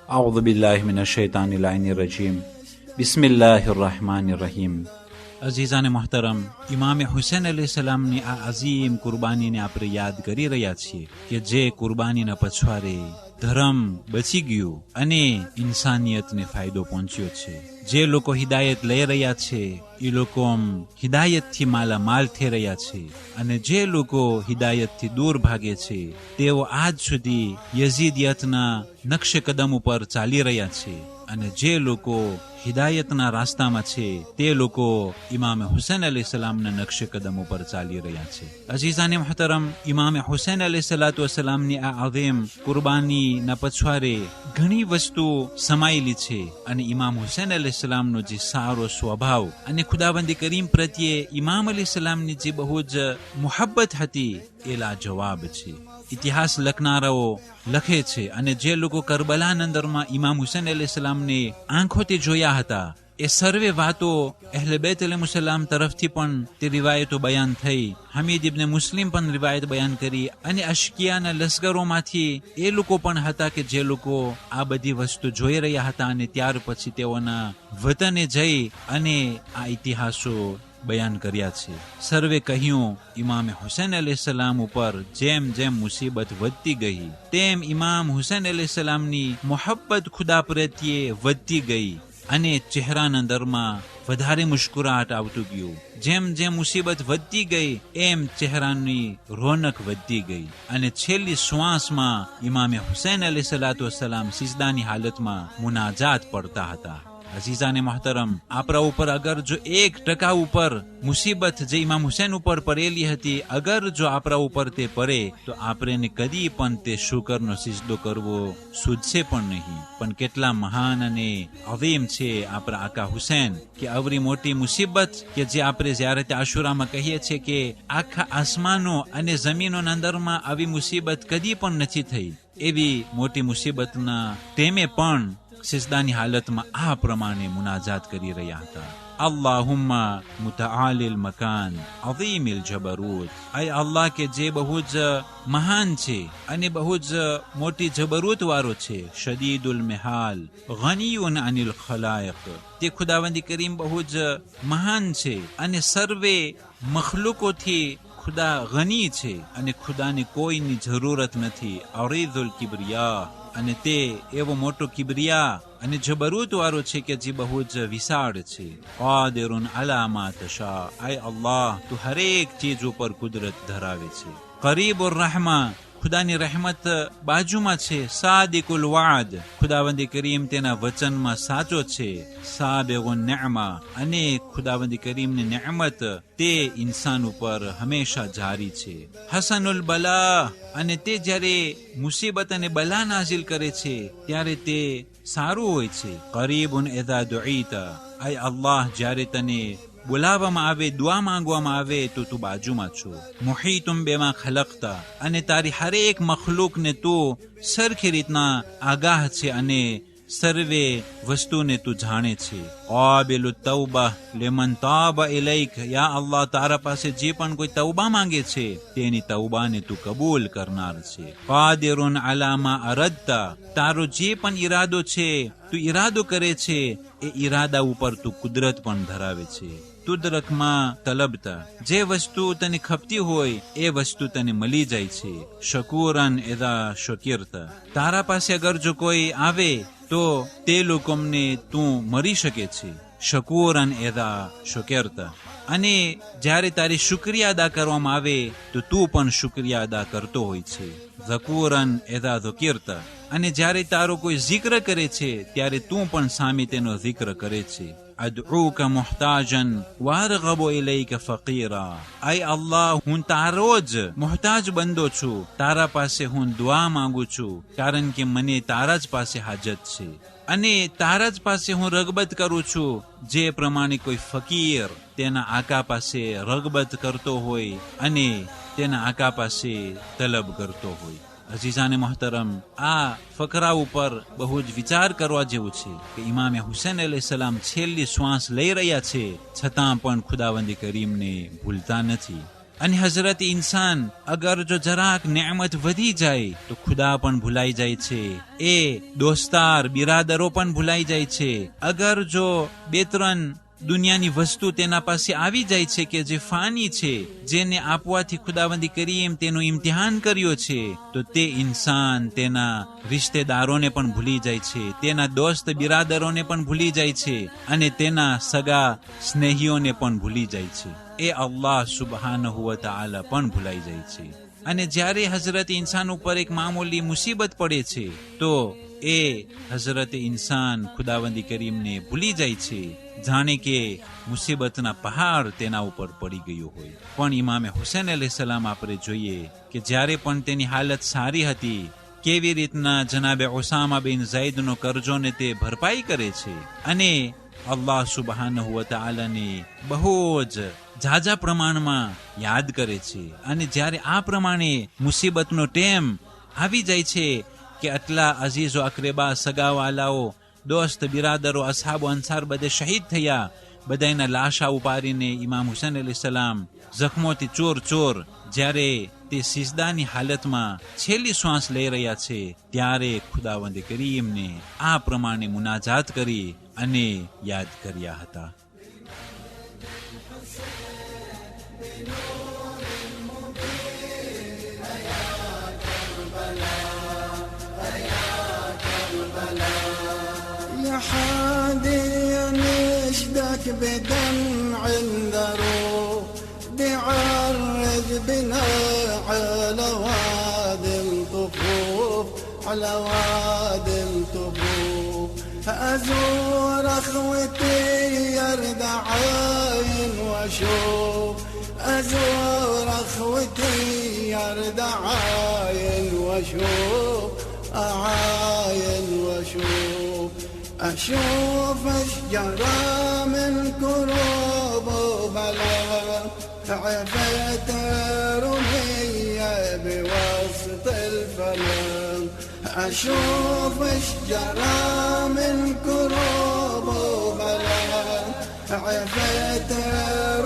أعوذ بالله من الشیطان اللعین الرجیم بسم الله الرحمن الرحیم. અઝીઝાને મોહતરમ, ઇમામ હુસૈન અલૈહિ સલામની આ અઝીમ કુરબાનીને આપણે યાદ કરી રહ્યા છીએ કે જે કુરબાનીના પછવારે ધર્મ બચી ગયું અને ઇન્સાનિયતને ફાયદો પહોંચ્યો છે. જે લોકો હિદાયત લઈ રહ્યા છે એ લોકો હિદાયતથી માલામાલ થઈ રહ્યા છે, અને જે લોકો હિદાયતથી દૂર ભાગે છે તેઓ આજ સુધી યઝીદિયતના નકશે કદમ ઉપર ચાલી રહ્યા છે, અને જે લોકો હિદાયતના રાસ્તામાં છે તે લોકો ઇમામ હુસૈન અલૈહિ સલામના નકશે કદમ ઉપર ચાલી રહ્યા છે. અઝીઝાને મુહતરમ, ઇમામ હુસૈન અલૈહિ સલાતુ વસલામની આ અઝીમ કુરબાનીના પછવારે ઘણી વસ્તુ સમાયેલી છે, અને ઇમામ હુસૈન અલૈહિ સલામનો જે સારો સ્વભાવ અને ખુદાવંદ કરીમ પ્રત્યે ઇમામ અલૈહિ સલામની જે બહુ જ મુહબ્બત હતી એ લાજવાબ છે. ઇતિહાસ લખનારાઓ લખે છે, અને જે લોકો કરબલાના અંદરમાં ઇમામ હુસૈન અલૈહિ સલામને આંખોથી જોયા હતા એ સર્વે વાતો અહલે બેત અલૈહિસ્સલામ તરફથી પણ તે રિવાયતો બયાન થઈ. હમીદ ઇબ્ન મુસ્લિમ પણ રિવાયત બયાન કરી, અને અશકિયાના લશ્કરોમાંથી એ લોકો પણ હતા કે જે લોકો આ બધી વસ્તુ જોઈ રહ્યા હતા, અને ત્યાર પછી તેઓના વતને જઈ અને આ ઇતિહાસો બયાન કર્યા છે. સર્વે કહ્યું ઇમામ હુસૈન અલૈહિ સલામ ઉપર જેમ જેમ મુસીબત વધતી ગઈ તેમ ઇમામ હુસૈન અલૈહિ સલામની મોહબ્બત ખુદા પ્રત્યે વધતી ગઈ, અને ચહેરાના અંદરમાં વધારે મુસ્કુરાહટ આવતું ગયું. જેમ જેમ મુસીબત વધતી ગઈ એમ ચહેરાની રોનક વધતી ગઈ, અને છેલ્લી શ્વાસમાં ઇમામે હુસૈન અલૈહિ સલાતુ વસલામ સિજદાની હાલતમાં મુનાજાત પડતા હતા. અઝીઝાને મોહતરમ, આપણા ઉપર અગર જો 1% ઉપર મુસીબત જે ઇમામ હુસૈન ઉપર પડેલી હતી, અગર જો આપણા ઉપર તે પડે તો આપણે કદી પણ તે શુકરનો સિજદો કરવો સૂઝશે પણ નહીં. પણ કેટલા મહાન અને અઝીમ છે આપણા આકા હુસૈન કે આવરી મોટી મુસીબત કે જે આપણે ઝિયારત આશુરામાં કહીએ છીએ કે આખા આસમાનો અને જમીનોના અંદરમાં આવી મુસીબત કદી પણ નથી થઈ, એવી મોટી મુસીબતના તેમે પણ સિજદાની હાલતમાં આ પ્રમાણે મુનાજાત કરી રહ્યા હતા. અલ્લાહુમ્મા મુતઆલિલ મકાન અઝીમિલ જબરૂત. ay અલ્લાહ કે જે બહુ જ મહાન છે અને બહુ જ મોટી જબરૂત વાળો છે, શદીદુલ મિહાલ ગનીયુન અનિલ ખલાયક. તે ખુદાવંદ કરીમ બહુ જ મહાન છે અને સર્વે મખલુકોથી ખુદા ગની છે, અને ખુદાને કોઈની જરૂરત નથી. અરીઝુલ કિબ્રિયા, અને તે એવો મોટો કિબ્રિયા અને જબરૂત વાળો છે કે જે બહુ જ વિશાળ છે. કાદિરુન અલા મા તશા. ay અલ્લાહ, તું હરેક ચીજ ઉપર કુદરત ધરાવે છે. કરીબુર રહમા, ખુદાની રહેમત બાજુમાં છે. સાદિકુલ વાદ, ખુદાવંદ કરીમ તેના વચનમાં સાચો છે. સાબિગુન નિઅમા, અને ખુદાવંદ કરીમની નિઅમત તે ઇન્સાન ઉપર હંમેશા જારી છે. હસનુલ બલા, અને તે જ્યારે મુસીબત અને બલા નાઝિલ કરે છે ત્યારે તે સારું હોય છે. કરીબુન ઇઝા દુઈતા. ay અલ્લાહ, જ્યારે તને બોલાવવામાં આવે, દુઆ માંગવામાં આવે તો તું બાજુમાં છો. મુહીતુમ બેમા ખલકતા, અને તારી હરેક મખલુકને તું સરખી રીતના આગાહ છે અને સર્વે વસ્તુને તું જાણે છે. કાબિલુ તૌબા લેમન તાબા ઇલૈક. યા અલ્લાહ, તારા પાસે જે પણ કોઈ તૌબા માંગે છે તેની તૌબાને તું કબૂલ કરનાર છે. કાદિરુન અલા મા અરદતા. તારો જે પણ ઈરાદો છે, તું ઈરાદો કરે છે, એ ઈરાદા ઉપર તું કુદરત પણ ધરાવે છે. તુદરકમાં તલબતા, જે વસ્તુ તને ખપતી હોય એ વસ્તુ તને મળી જાય છે. શકુરન ઇઝા શકિરતા. તારા પાસે અગર જો કોઈ આવે તો તે લોકોને તું મરી શકે છે. શકુરન ઇઝા શકિરતા. અને જ્યારે તારી શુક્રિયા અદા કરવામાં આવે તો તું પણ શુક્રિયા અદા કરતો હોય છે. ઝકુરન ઇઝા ઝુકિરતા. અને જ્યારે તારો કોઈ જિક્ર કરે છે ત્યારે તું પણ સામે તેનો જિક્ર કરે છે. અદઉક મુહતાજન વારગબુ ઇલૈક ફકીરા. આય અલ્લાહ, હું તારો જ મુહતાજ બંદો છું, તારા પાસે હું દુઆ માંગુ છું, કારણ કે મને તારા જ પાસે હાજત છે અને તારા જ પાસે હું રગબત કરું છું, જે પ્રમાણે કોઈ ફકીર તેના આકા પાસે રગબત કરતો હોય અને તેના આકા પાસે તલબ કરતો હોય. અઝીઝાને મોહતરમ, આ ફકરા ઉપર બહુ જ વિચાર કરવા જેવું છે કે ઇમામે હુસૈન અલૈહિસ્સલામ છેલ્લી શ્વાસ લઈ રહ્યા છે, છતાં પણ ખુદાવંદ કરીમને ભૂલતા નથી. અને હઝરત ઇન્સાન અગર જો જરાક નેમત વધી જાય તો ખુદા પણ ભૂલાઈ જાય છે, એ દોસ્તાર બિરાદરો પણ ભૂલાઈ જાય છે. અગર જો બે ત્રણ દુનિયાની વસ્તુ તેના પાસે આવી જાય છે કે જે ફાની છે, જેને આપવાથી ખુદાવંદી કરીમ તેનું ઇમ્તિહાન કર્યો છે, તો તે ઇન્સાન તેના રિશ્તેદારોને પણ ભૂલી જાય છે, તેના દોસ્ત બિરાદરોને પણ ભૂલી જાય છે અને તેના સગા સ્નેહીઓને પણ ભૂલી જાય છે. એ અલ્લાહ સુબહાનહુ વ તઆલા પણ ભૂલાઈ જાય છે. અને જ્યારે હઝરત ઇન્સાન ઉપર એક મામૂલી મુસીબત પડે છે તો એ હઝરત ઇન્સાન ખુદાવંદી કરીમને ભૂલી જાય છે, જાણે કે મુસીબતના પહાડ તેના ઉપર પડી ગયો હોય. પણ ઇમામે હુસૈન અલૈહિસ્સલામ આપણે જોઈએ કે જ્યારે પણ તેની હાલત સારી હતી, કેવી રીતના જનાબે ઉસામા બિન ઝૈદનો કરજોને તે ભરપાઈ કરે છે અને અલ્લાહ સુબહાનહુ વ તઆલાને બહુ જ ઝાઝા પ્રમાણમાં યાદ કરે છે. અને જ્યારે આ પ્રમાણે મુસીબતનો ટેમ આવી જાય છે કે આટલા અઝીઝો અકરેબા સગાવાલાઓ દોસ્ત બિરાદરો અસહાબો અંસાર બધે શહીદ થયા, બધાના લાશા ઉપાડીને ઇમામ હુસૈન અલૈહિસ્સલામ જખ્મોથી ચોર ચોર જ્યારે તે સિજદાની હાલતમાં છેલ્લી શ્વાસ લઈ રહ્યા છે, ત્યારે ખુદાવંદ કરીમને આ પ્રમાણે મુનાજાત કરી અને યાદ કર્યા હતા. حاديا نشدك بدمع الذروب، بعرج بنا على وادي الطفوف، على وادي الطفوف. أزور أخوتي يرد عين واشوف، أزور أخوتي يرد عين واشوف، أعاين واشوف. أشوف أشجارا من كروب وبلا، عفيت رمية بوسط الفلم. أشوف أشجارا من كروب وبلا، عفيت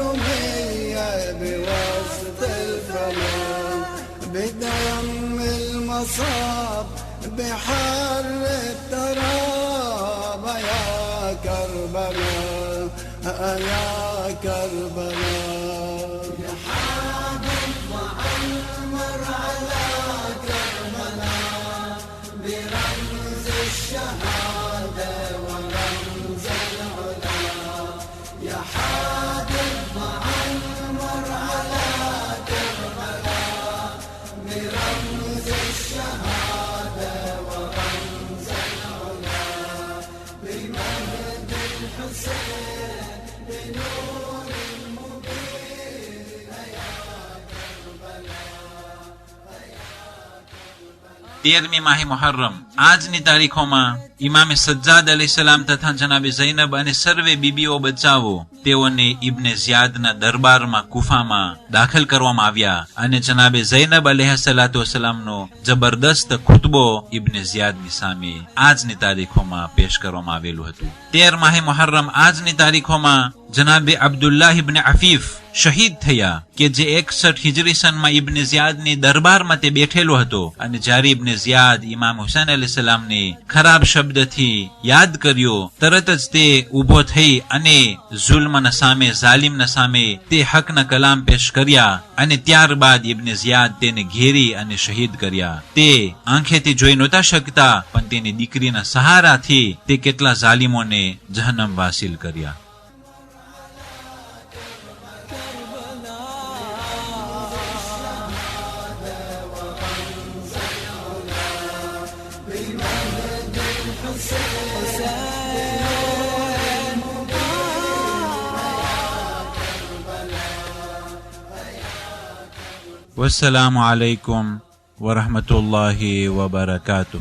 رمية بوسط الفلم. بدم المصاب بحر التراب، يا كربلاء يا كربلاء. يا حامل معمر على كربلاء، برمز الشهادة ورمز العلا. يا حامل معمر على كربلاء، برمز الشهادة ورمز العلا. بمجد الحسين بنور المبين، يا كربلاء. 13મી માહી મુહર્રમ આજની તારીખોમાં ઇમામે સજ્જાદ અલૈહિસ્સલામ તથા જનાબે ઝૈનબ અને સર્વે બીબીઓ બચ્ચાઓ તેઓને ઇબ્ને ઝિયાદના દરબારમાં કુફામાં દાખલ કરવામાં આવ્યા અને જનાબે ઝૈનબ અલૈહિસ્સલામનો જબરદસ્ત ખુતબો ઇબ્ને ઝિયાદની સામે આજની તારીખોમાં પેશ કરવામાં આવેલું હતું. 13 માહી મુહર્રમ આજની તારીખોમાં જનાબે અબ્દુલ્લાહ ઇબ્ને અફીફ શહીદ થયા કે જે 61 હિજરી સનમાં ઇબ્ને ઝિયાદની દરબારમાં તે બેઠેલો હતો અને જ્યારે ઇબ્ને ઝિયાદ ઇમામ હુસૈન અલૈહિસ્સલામને ખરાબ શબ્દથી યાદ કર્યો, તરત જ તે ઊભો થઈ અને ઝુલ્મના સામે, ઝાલિમના સામે તે હકના કલામ પેશ કર્યા અને ત્યારબાદ ઇબ્ને ઝિયાદ તેને ઘેરી અને શહીદ કર્યા. તે આંખેથી જોઈ નહોતા શકતા, પણ તેની દીકરીના સહારાથી તે કેટલા ઝાલિમોને જહન્નમ વાસિલ કર્યા. حسين Wassalamu alaikum wa rahmatullahi wa barakatuh.